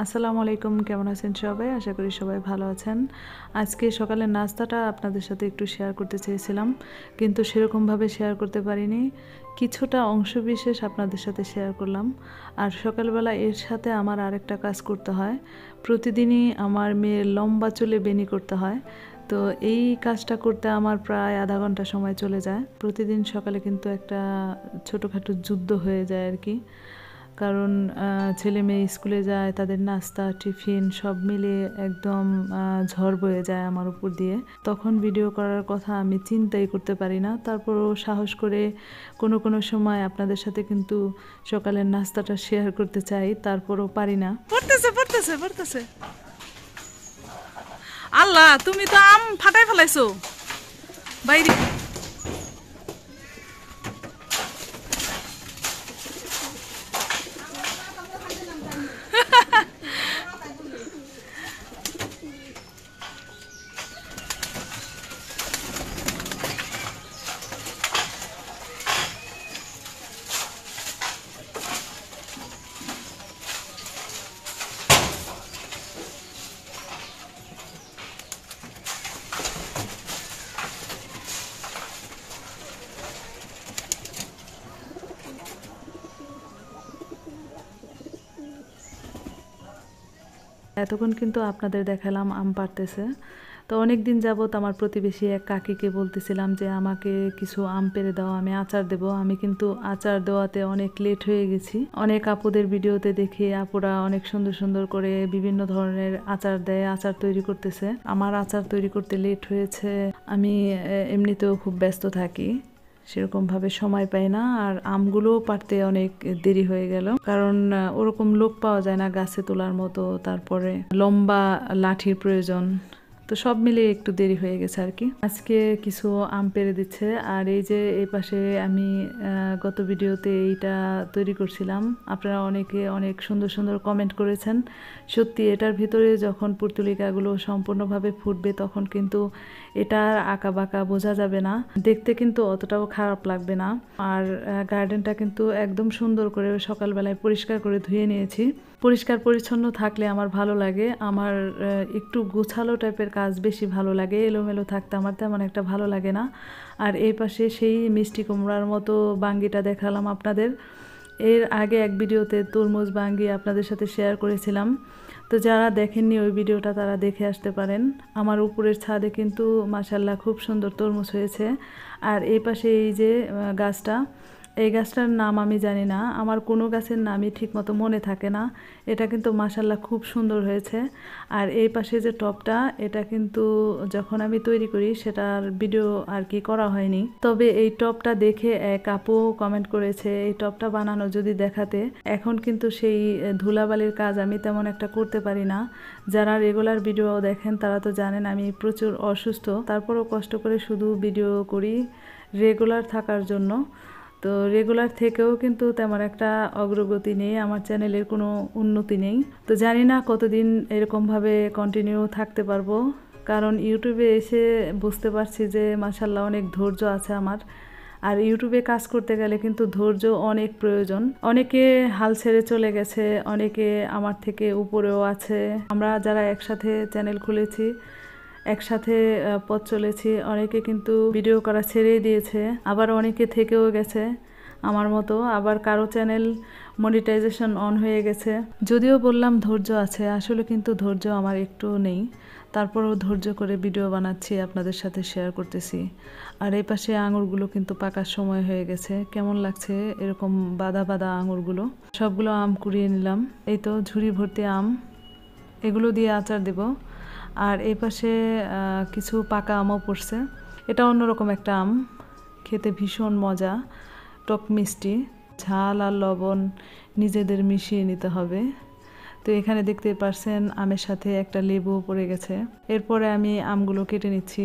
আসসালামু আলাইকুম, কেমন আছেন সবাই? আশা করি সবাই ভালো আছেন। আজকে সকালের নাস্তাটা আপনাদের সাথে একটু শেয়ার করতে চেয়েছিলাম, কিন্তু সেরকমভাবে শেয়ার করতে পারিনি। কিছুটা অংশবিশেষ আপনাদের সাথে শেয়ার করলাম। আর সকালবেলা এর সাথে আমার আরেকটা কাজ করতে হয়। প্রতিদিনই আমার মেয়ের লম্বা চুলে বেনি করতে হয়। তো এই কাজটা করতে আমার প্রায় আধা ঘন্টা সময় চলে যায়। প্রতিদিন সকালে কিন্তু একটা ছোটোখাটো যুদ্ধ হয়ে যায় আর কি। কারণ ছেলে মেয়ে স্কুলে যায়, তাদের নাস্তা টিফিন সব মিলিয়ে একদম ঝড় বয়ে যায় আমার উপর দিয়ে। তখন ভিডিও করার কথা আমি চিন্তাই করতে পারি না। তারপরও সাহস করে কোনো সময় আপনাদের সাথে কিন্তু সকালের নাস্তাটা শেয়ার করতে চাই, তারপরও পারি না। পড়তেছে আল্লাহ, তুমি তো আম ফাটাই ফেলাইছো বাইরে। এতক্ষণ কিন্তু আপনাদের দেখালাম আম পাড়তেছে। তো অনেক দিন যাবত আমার প্রতিবেশী এক কাকিকে বলতেছিলাম যে আমাকে কিছু আম পেড়ে দাও, আমি আচার দেব। আমি কিন্তু আচার দেওয়াতে অনেক লেট হয়ে গেছি। অনেক আপুদের ভিডিওতে দেখি আপুরা অনেক সুন্দর সুন্দর করে বিভিন্ন ধরনের আচার দেয়, আচার তৈরি করতেছে। আমার আচার তৈরি করতে লেট হয়েছে। আমি এমনিতেও খুব ব্যস্ত থাকি, সেরকমভাবে সময় পাই না। আর আমগুলোও পারতে অনেক দেরি হয়ে গেল, কারণ ওরকম লোক পাওয়া যায় না গাছে তোলার মতো, তারপরে লম্বা লাঠির প্রয়োজন। তো সব মিলিয়ে একটু দেরি হয়ে গেছে আর কি। আজকে কিছু আম পেড়ে দিচ্ছে। আর এই যে এই পাশে আমি গত ভিডিওতে এইটা তৈরি করছিলাম, আপনারা অনেকে অনেক সুন্দর সুন্দর কমেন্ট করেছেন। সত্যি এটার ভিতরে যখন পুর্তুলিকাগুলো সম্পূর্ণভাবে ফুটবে তখন কিন্তু এটার আঁকা বাঁকা বোঝা যাবে না, দেখতে কিন্তু অতটাও খারাপ লাগবে না। আর গার্ডেনটা কিন্তু একদম সুন্দর করে সকালবেলায় পরিষ্কার করে ধুয়ে নিয়েছি। পরিষ্কার পরিচ্ছন্ন থাকলে আমার ভালো লাগে। আমার একটু গোছালো টাইপের কাজ বেশি ভালো লাগে, এলোমেলো থাকতে আমার তেমন একটা ভালো লাগে না। আর এই পাশে সেই মিষ্টি কুমড়ার মতো বাঙ্গিটা দেখালাম আপনাদের। এর আগে এক ভিডিওতে তরমুজ বাঙ্গি আপনাদের সাথে শেয়ার করেছিলাম। তো যারা দেখেননি ওই ভিডিওটা তারা দেখে আসতে পারেন। আমার উপরের ছাদে কিন্তু মাশাআল্লাহ খুব সুন্দর তরমুজ হয়েছে। আর এই পাশে এই যে গাছটা, এই গাছটার নাম আমি জানি না, আমার কোনো গাছের নামই ঠিকমতো মনে থাকে না। এটা কিন্তু মাশাআল্লাহ খুব সুন্দর হয়েছে। আর এই পাশে যে টবটা, এটা কিন্তু যখন আমি তৈরি করি সেটার ভিডিও আর কি করা হয়নি। তবে এই টবটা দেখে এক আপু কমেন্ট করেছে এই টবটা বানানো যদি দেখাতে। এখন কিন্তু সেই ধুলাবালির কাজ আমি তেমন একটা করতে পারি না। যারা রেগুলার ভিডিও দেখেন তারা তো জানেন আমি প্রচুর অসুস্থ, তারপরও কষ্ট করে শুধু ভিডিও করি রেগুলার থাকার জন্য। তো রেগুলার থেকেও কিন্তু তেমন একটা অগ্রগতি নেই, আমার চ্যানেলের কোনো উন্নতি নেই। তো জানি না কতদিন এরকমভাবে কন্টিনিউ থাকতে পারবো, কারণ ইউটিউবে এসে বুঝতে পারছি যে মাশাআল্লাহ অনেক ধৈর্য আছে আমার। আর ইউটিউবে কাজ করতে গেলে কিন্তু ধৈর্য অনেক প্রয়োজন। অনেকে হাল ছেড়ে চলে গেছে, অনেকে আমার থেকে উপরেও আছে। আমরা যারা একসাথে চ্যানেল খুলেছি, একসাথে পথ চলেছি, অনেকে কিন্তু ভিডিও করা ছেড়েই দিয়েছে, আবার অনেকে থেকেও গেছে আমার মতো। আবার কারো চ্যানেল মনিটাইজেশন অন হয়ে গেছে। যদিও বললাম ধৈর্য আছে, আসলে কিন্তু ধৈর্য আমার একটু নেই। তারপরেও ধৈর্য করে ভিডিও বানাচ্ছি, আপনাদের সাথে শেয়ার করতেছি। আর এই পাশে আঙুরগুলো কিন্তু পাকার সময় হয়ে গেছে। কেমন লাগছে এরকম বাদা বাদা আঙুরগুলো? সবগুলো আম কুড়িয়ে নিলাম। এই তো ঝুড়ি ভর্তি আম, এগুলো দিয়ে আচার দেব। আর এই পাশে কিছু পাকা আমও পড়ছে। এটা অন্যরকম একটা আম, খেতে ভীষণ মজা, টক মিষ্টি। ঝাল আর লবণ নিজেদের মিশিয়ে নিতে হবে। তো এখানে দেখতে পারছেন আমের সাথে একটা লেবু পড়ে গেছে। এরপরে আমি আমগুলো কেটে নিচ্ছি।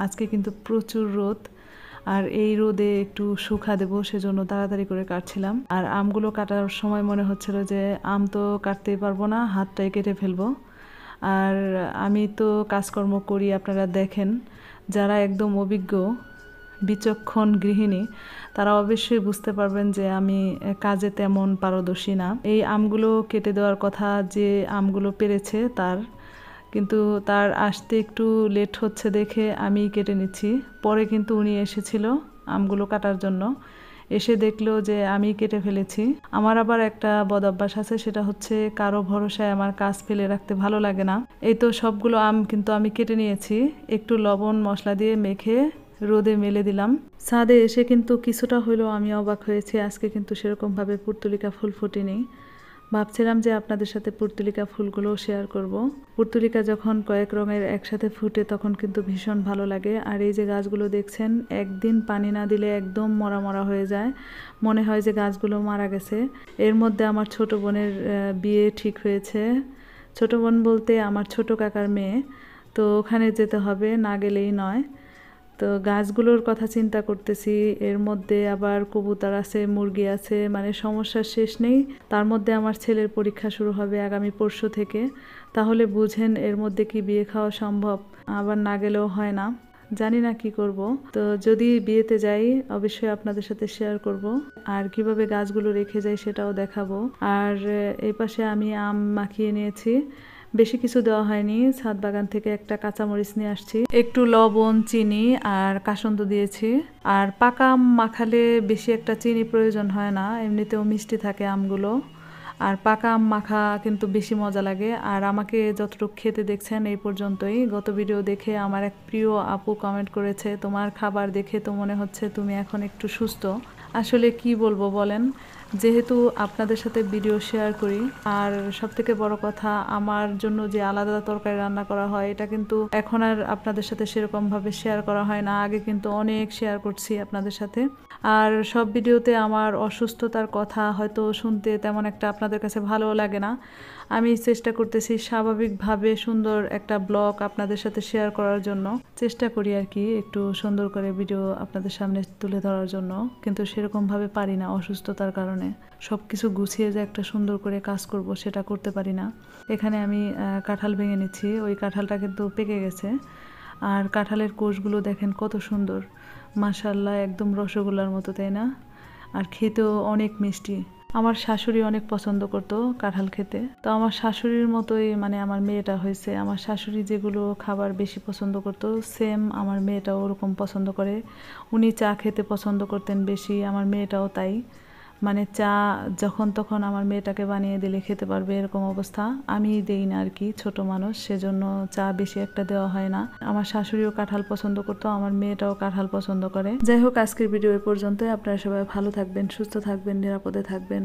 আজকে কিন্তু প্রচুর রোদ, আর এই রোদে একটু শুকা দেবো সেজন্য তাড়াতাড়ি করে কাটছিলাম। আর আমগুলো কাটার সময় মনে হচ্ছিল যে আম তো কাটতেই পারবো না, হাতটাই কেটে ফেলবো। আর আমি তো কাজকর্ম করি, আপনারা দেখেন, যারা একদম অভিজ্ঞ বিচক্ষণ গৃহিণী তারা অবশ্যই বুঝতে পারবেন যে আমি কাজে তেমন পারদর্শী না। এই আমগুলো কেটে দেওয়ার কথা যে আমগুলো পেরেছে তার, কিন্তু তার আসতে একটু লেট হচ্ছে দেখে আমি কেটে নিচ্ছি। পরে কিন্তু উনি এসেছিল আমগুলো কাটার জন্য, এসে দেখলো যে আমি কেটে ফেলেছি। আমার আবার একটা বদ অভ্যাস আছে, সেটা হচ্ছে কারো ভরসায় আমার কাজ ফেলে রাখতে ভালো লাগে না। এই তো সবগুলো আম কিন্তু আমি কেটে নিয়েছি, একটু লবণ মশলা দিয়ে মেখে রোদে মেলে দিলাম। ছাদে এসে কিন্তু কিছুটা হলেও আমি অবাক হয়েছি, আজকে কিন্তু সেরকমভাবে পুর্তলিকা ফুল ফোটেনি। ভাবছিলাম যে আপনাদের সাথে পুর্তলিকা ফুলগুলো শেয়ার করব। পুর্তলিকা যখন কয়েক রঙের একসাথে ফুটে তখন কিন্তু ভীষণ ভালো লাগে। আর এই যে গাছগুলো দেখছেন, একদিন পানি না দিলে একদম মরা মরা হয়ে যায়, মনে হয় যে গাছগুলো মারা গেছে। এর মধ্যে আমার ছোট বোনের বিয়ে ঠিক হয়েছে। ছোট বোন বলতে আমার ছোট কাকার মেয়ে, তো ওখানে যেতে হবে, না গেলেই নয়। তো গাছগুলোর কথা চিন্তা করতেছি, এর মধ্যে আবার কবুতর আছে, মুরগি আছে, মানে সমস্যার শেষ নেই। তার মধ্যে আমার ছেলের পরীক্ষা শুরু হবে আগামী পরশু থেকে, তাহলে বুঝেন এর মধ্যে কি বিয়ে খাওয়া সম্ভব? আবার না গেলেও হয় না, জানি না কি করব। তো যদি বিয়েতে যাই অবশ্যই আপনাদের সাথে শেয়ার করব, আর কিভাবে গাছগুলো রেখে যাই সেটাও দেখাবো। আর এই পাশে আমি আম মাখিয়ে নিয়েছি, বেশি কিছু দেওয়া হয়নি, ছাদ বাগান থেকে একটা কাঁচামরিচ নিয়ে আসছি, একটু লবণ, চিনি আর কাসন্দ দিয়েছি। আর পাকা আম মাখালে বেশি একটা চিনি প্রয়োজন হয় না, এমনিতেও মিষ্টি থাকে আমগুলো। আর পাকা আম মাখা কিন্তু বেশি মজা লাগে। আর আমাকে যতটুকু খেতে দেখছেন এই পর্যন্তই। গত ভিডিও দেখে আমার এক প্রিয় আপু কমেন্ট করেছে, তোমার খাবার দেখে তো মনে হচ্ছে তুমি এখন একটু সুস্থ। আসলে কি বলবো বলেন, যেহেতু আপনাদের সাথে ভিডিও শেয়ার করি, আর সবথেকে বড় কথা আমার জন্য যে আলাদা তরকারি রান্না করা হয় এটা কিন্তু এখন আর আপনাদের সাথে সেরকমভাবে শেয়ার করা হয় না, আগে কিন্তু অনেক শেয়ার করছি আপনাদের সাথে। আর সব ভিডিওতে আমার অসুস্থতার কথা হয়তো শুনতে তেমন একটা আপনাদের কাছে ভালো লাগে না। আমি চেষ্টা করতেছি স্বাভাবিকভাবে সুন্দর একটা ব্লগ আপনাদের সাথে শেয়ার করার জন্য, চেষ্টা করি আর কি একটু সুন্দর করে ভিডিও আপনাদের সামনে তুলে ধরার জন্য, কিন্তু সেরকমভাবে পারি না অসুস্থতার কারণে। সব কিছু গুছিয়ে যে একটা সুন্দর করে কাজ করব সেটা করতে পারি না। এখানে আমি কাঁঠাল ভেঙে নিচ্ছি, ওই কাঁঠালটা কিন্তু পেকে গেছে। আর কাঁঠালের কোষগুলো দেখেন কত সুন্দর, মাশাআল্লাহ, একদম রসগোল্লার মতো, তাই না? আর খেতেও অনেক মিষ্টি। আমার শাশুড়ি অনেক পছন্দ করতো কাঁঠাল খেতে, তো আমার শাশুড়ির মতোই মানে আমার মেয়েটা হয়েছে। আমার শাশুড়ি যেগুলো খাবার বেশি পছন্দ করতো সেম আমার মেয়েটাও ওরকম পছন্দ করে। উনি চা খেতে পছন্দ করতেন বেশি, আমার মেয়েটাও তাই। মানে চা যখন তখন আমার মেয়েটাকে বানিয়ে দিলে খেতে পারবে এরকম অবস্থা। আমি দেই না আর কি, ছোট মানুষ, সেজন্য চা বেশি একটা দেওয়া হয় না। আমার শাশুড়িও কাঁঠাল পছন্দ করতো, আমার মেয়েটাও কাঁঠাল পছন্দ করে। যাই হোক, আজকের ভিডিও এ পর্যন্তই। আপনারা সবাই ভালো থাকবেন, সুস্থ থাকবেন, নিরাপদে থাকবেন।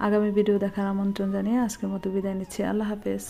আগামী ভিডিও দেখার আমন্ত্রণ জানিয়ে আজকের মতো বিদায় নিচ্ছি। আল্লাহ হাফেজ।